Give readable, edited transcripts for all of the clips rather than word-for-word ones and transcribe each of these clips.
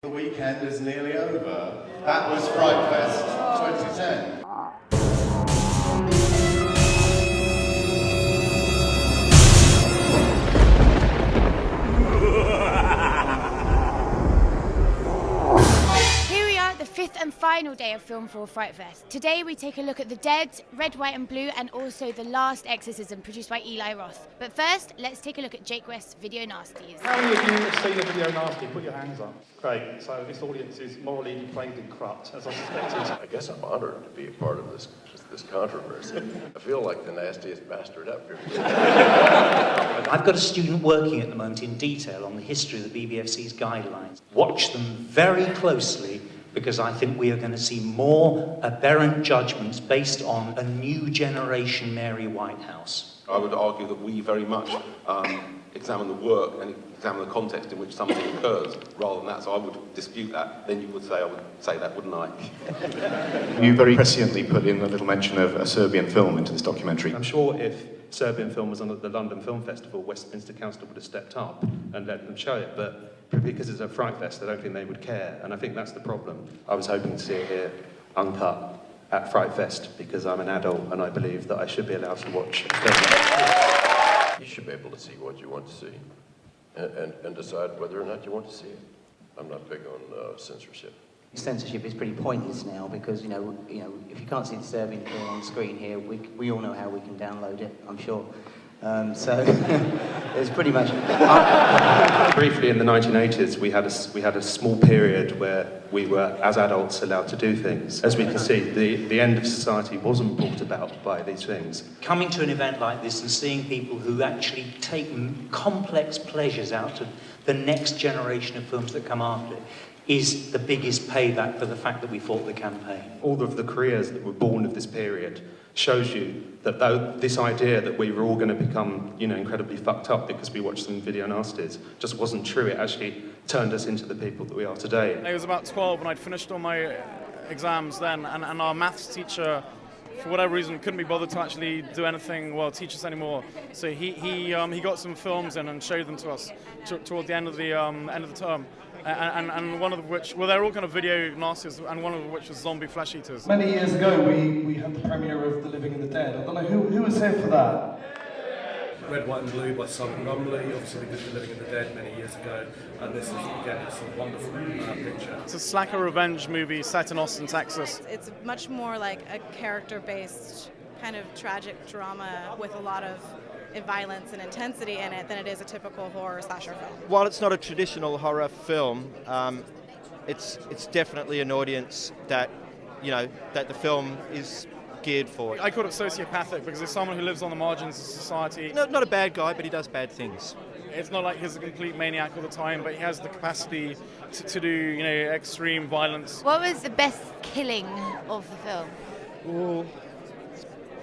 The weekend is nearly over. That was FrightFest 2010. Fifth and final day of film for FrightFest. Today we take a look at The Dead, Red, White and Blue, and also The Last Exorcism, produced by Eli Roth. But first, let's take a look at Jake West's Video Nasties. How many of you have seen a Video Nasty? Put your hands up. Great, so this audience is morally depraved and corrupt, as I suspected. I guess I'm honored to be a part of this controversy. I feel like the nastiest bastard up here. I've got a student working at the moment in detail on the history of the BBFC's guidelines. Watch them very closely, because I think we are going to see more aberrant judgments based on a new generation Mary Whitehouse. I would argue that we very much examine the work and examine the context in which something occurs, rather than that. So I would dispute that. Then you would say, I would say that, wouldn't I? You very presciently put in a little mention of a Serbian film into this documentary. I'm sure if Serbian film was on at the London Film Festival, Westminster Council would have stepped up and let them show it, but because it's a FrightFest, I don't think they would care, and I think that's the problem. I was hoping to see it here, uncut, at FrightFest, because I'm an adult and I believe that I should be allowed to watch film. You should be able to see what you want to see, and decide whether or not you want to see it. I'm not big on censorship. Censorship is pretty pointless now because, you know, if you can't see the Serbian film on screen here, we all know how we can download it, I'm sure. So it's pretty much. Briefly, in the 1980s, we had a small period where we were, as adults, allowed to do things. As we can see, the end of society wasn't brought about by these things. Coming to an event like this and seeing people who actually take complex pleasures out of the next generation of films that come after it is the biggest payback for the fact that we fought the campaign. All of the careers that were born of this period shows you that though this idea that we were all going to become, incredibly fucked up because we watched some video nasties just wasn't true. It actually turned us into the people that we are today. I was about 12 when I'd finished all my exams then, and our maths teacher, for whatever reason, couldn't be bothered to actually do anything, teach us anymore. So he got some films in and showed them to us toward the end of the term. And one of which, they're all kind of video nasties, and one of which was zombie flesh eaters. Many years ago, we had the premiere of The Living and the Dead. I don't know who was here for that. Red, White and Blue by Simon Rumley. Obviously, we did The Living and the Dead many years ago, and this is, again, it's a wonderful picture. It's a slacker revenge movie set in Austin, Texas. It's much more like a character-based kind of tragic drama with a lot of violence and intensity in it than it is a typical horror slasher film. While it's not a traditional horror film, it's definitely an audience that, that the film is geared for. I call it sociopathic because it's someone who lives on the margins of society. No, not a bad guy, but he does bad things. It's not like he's a complete maniac all the time, but he has the capacity to do, extreme violence. What was the best killing of the film? Ooh.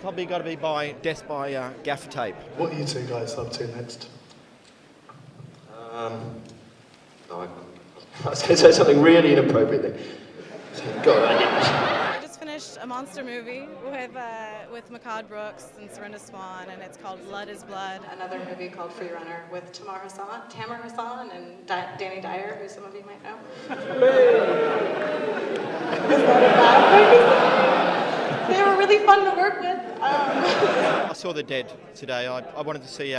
Probably got to be by death by gaffer tape. What are you two guys up to next? I was going to say something really inappropriate there. Go on, I just finished a monster movie with Makad Brooks and Serinda Swan, and it's called Blood is Blood. Another movie called Free Runner with Tamar Hassan and Danny Dyer, who some of you might know. Was that a bad thing? They were really fun to work with. I saw The Dead today. I wanted to see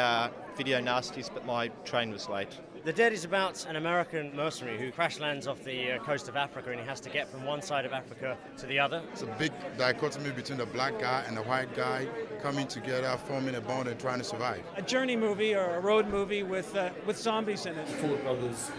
Video Nasties, but my train was late. The Dead is about an American mercenary who crash lands off the coast of Africa, and he has to get from one side of Africa to the other. It's a big dichotomy between the black guy and the white guy coming together, forming a bond and trying to survive. A journey movie or a road movie with zombies in it. Ford Brothers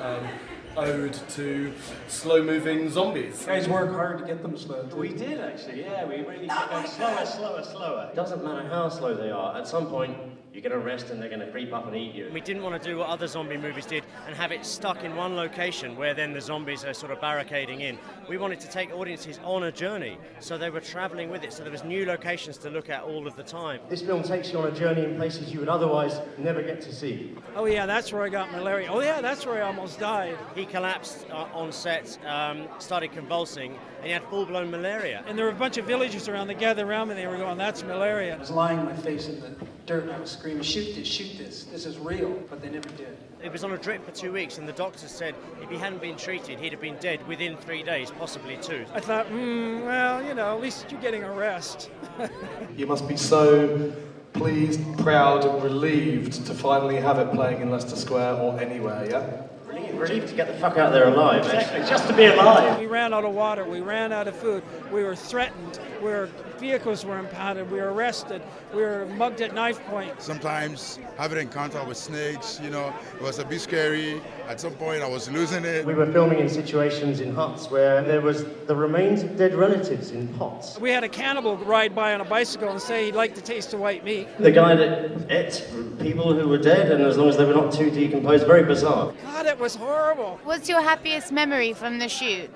ode to slow-moving zombies. You guys work hard to get them slow. We did actually, yeah. We really slower. It doesn't matter how slow they are. At some point, you're going to rest and they're going to creep up and eat you. We didn't want to do what other zombie movies did and have it stuck in one location where then the zombies are sort of barricading in. We wanted to take audiences on a journey, so they were travelling with it, so there was new locations to look at all of the time. This film takes you on a journey in places you would otherwise never get to see. Oh yeah, that's where I got malaria. Oh yeah, that's where I almost died. He collapsed on set, started convulsing, and he had full-blown malaria. And there were a bunch of villagers around that gathered around me, and they were going, that's malaria. I was lying on my face in the dirt and I was screaming, shoot this, this is real, but they never did. It was on a drip for 2 weeks, and the doctor said if he hadn't been treated, he'd have been dead within 3 days, possibly 2. I thought, well, you know, at least you're getting a rest. You must be so pleased, proud, and relieved to finally have it playing in Leicester Square or anywhere, yeah? Relieved to get the fuck out there alive, actually, just to be alive. We ran out of water, we ran out of food, we were threatened, vehicles were impounded, we were arrested, we were mugged at knife point. Sometimes having encounter with snakes, you know, it was a bit scary. At some point I was losing it. We were filming in situations in huts where there was the remains of dead relatives in pots. We had a cannibal ride by on a bicycle and say he'd like to taste the white meat. The guy that ate people who were dead, and as long as they were not too decomposed, very bizarre. God, it was horrible. What's your happiest memory from the shoot?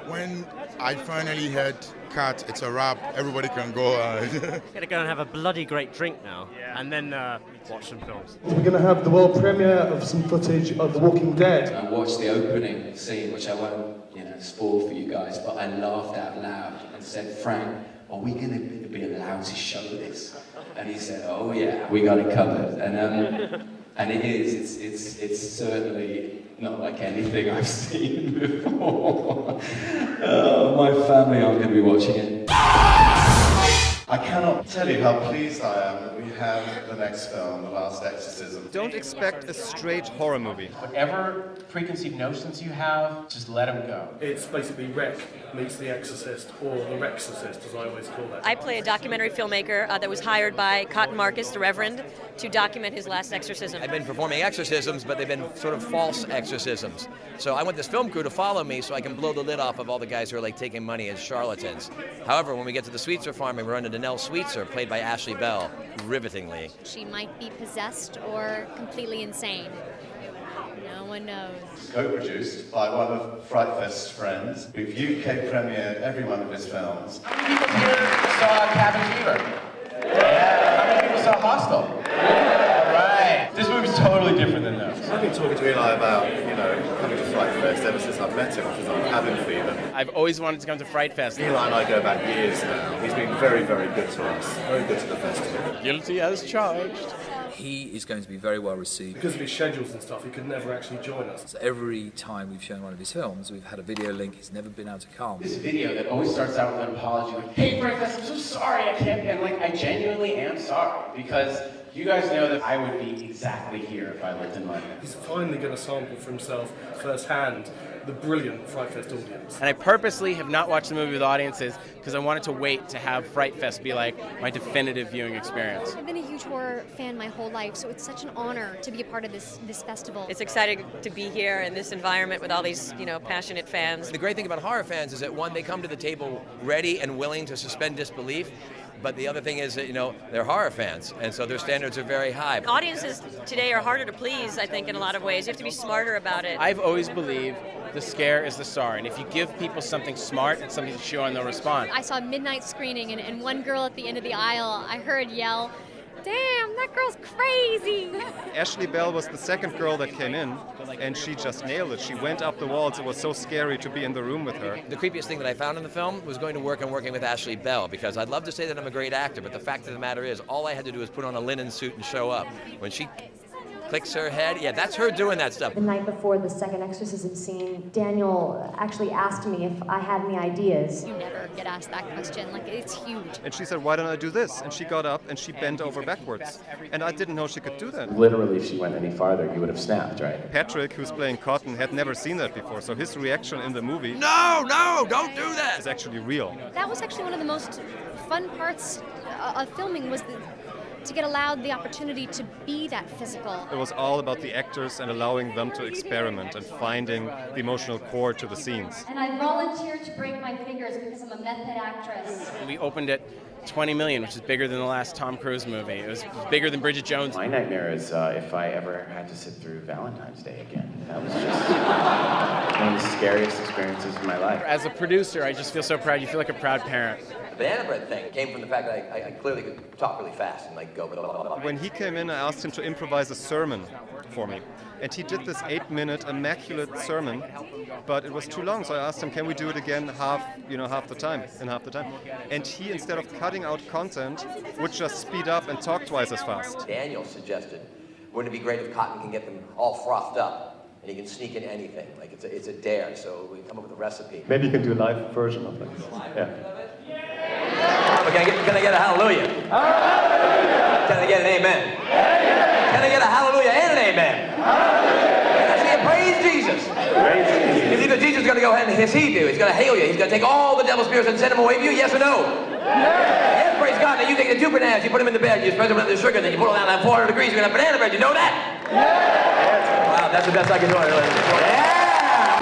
When I finally had cut, it's a wrap, everybody can go. Gonna go and have a bloody great drink now, and then watch some films. We're going to have the world premiere of some footage of The Walking Dead. I watched the opening scene, which I won't, spoil for you guys, but I laughed out loud and said, "Frank, are we going to be allowed to show this?" And he said, "Oh yeah, we got it covered." And it is. It's certainly not like anything I've seen before. My family aren't going to be watching it. I cannot tell you how pleased I am that we have the next film, The Last Exorcism. Don't expect a straight horror movie. Whatever preconceived notions you have, just let them go. It's basically Rec meets The Exorcist, or The Rexorcist, as I always call it. I play a documentary filmmaker that was hired by Cotton Marcus, the Reverend, to document his last exorcism. I've been performing exorcisms, but they've been sort of false exorcisms. So I want this film crew to follow me so I can blow the lid off of all the guys who are like taking money as charlatans. However, when we get to the Sweetser farm, we run into Nell Sweetser, played by Ashley Bell, rivetingly. She might be possessed or completely insane. No one knows. Co-produced by one of FrightFest's friends. We've UK premiered every one of his films. How many people here saw Cabin Fever? Yeah. How many people saw Hostel? Right. This movie's totally different than those. I've been talking to Eli about, coming to FrightFest ever since I've met him, which was on Cabin Fever. I've always wanted to come to FrightFest. Eli and I go back years now. He's been very, very good to us. Very good to the festival. Guilty as charged. He is going to be very well received. Because of his schedules and stuff, he could never actually join us. So every time we've shown one of his films, we've had a video link. He's never been able to come. This video that always starts out with an apology, like, "Hey, FrightFest, I'm so sorry I can't be." And I genuinely am sorry, because you guys know that I would be exactly here if I lived in London. He's finally going to sample for himself firsthand the brilliant FrightFest audience. And I purposely have not watched the movie with audiences because I wanted to wait to have FrightFest be like my definitive viewing experience. I've been a huge horror fan my whole life, so it's such an honor to be a part of this festival. It's exciting to be here in this environment with all these, passionate fans. The great thing about horror fans is that, one, they come to the table ready and willing to suspend disbelief. But the other thing is that, they're horror fans, and so their standards are very high. Audiences today are harder to please, I think, in a lot of ways. You have to be smarter about it. I've always believed the scare is the star, and if you give people something smart and something to show and they'll respond. I saw a midnight screening, and one girl at the end of the aisle, I heard yell, "Damn, that girl's crazy!" Ashley Bell was the second girl that came in, and she just nailed it. She went up the walls. It was so scary to be in the room with her. The creepiest thing that I found in the film was going to work and working with Ashley Bell, because I'd love to say that I'm a great actor, but the fact of the matter is, all I had to do was put on a linen suit and show up. When she clicks her head, yeah, that's her doing that stuff. The night before the second exorcism scene, Daniel actually asked me if I had any ideas. You never get asked that question, it's huge. And she said, "Why don't I do this?" And she got up and she bent over backwards. And I didn't know she could do that. Literally, if she went any farther, you would have snapped, right? Patrick, who's playing Cotton, had never seen that before, so his reaction in the movie... No, don't do that! ...is actually real. That was actually one of the most fun parts of filming, was to get allowed the opportunity to be that physical. It was all about the actors and allowing them to experiment and finding the emotional core to the scenes. And I volunteered to break my fingers because I'm a method actress. We opened at 20 million, which is bigger than the last Tom Cruise movie. It was bigger than Bridget Jones. My nightmare is if I ever had to sit through Valentine's Day again. That was just one of the scariest experiences of my life. As a producer, I just feel so proud. You feel like a proud parent. The banana bread thing came from the fact that I clearly could talk really fast and go blah, blah, blah. When he came in, I asked him to improvise a sermon for me. And he did this 8-minute immaculate sermon, but it was too long, so I asked him, can we do it again half the time. And he, instead of cutting out content, would just speed up and talk twice as fast. Daniel suggested, Wouldn't it be great if Cotton can get them all frothed up and he can sneak in anything? Like it's a dare, so we come up with a recipe. Maybe you can do a live version of this. Yeah. But can I get a hallelujah? Can I get an amen? Can I get a hallelujah and an amen? Can I see a praise Jesus? Is either Jesus going to go ahead and as he do? He's going to hail you. He's going to take all the devil's spirits and send them away from you. Yes or no? Yes, praise God. Now you take the 2 bananas, you put them in the bed, you spread them with the sugar, then you put them down at 400 degrees. You're going to have banana bread. You know that? Wow, that's the best I can do. Yeah.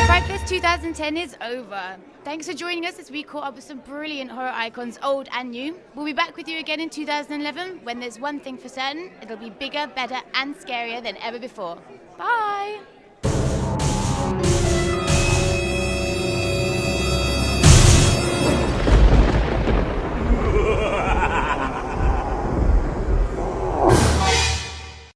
FrightFest 2010 is over. Thanks for joining us as we caught up with some brilliant horror icons, old and new. We'll be back with you again in 2011 when there's one thing for certain, it'll be bigger, better and scarier than ever before. Bye!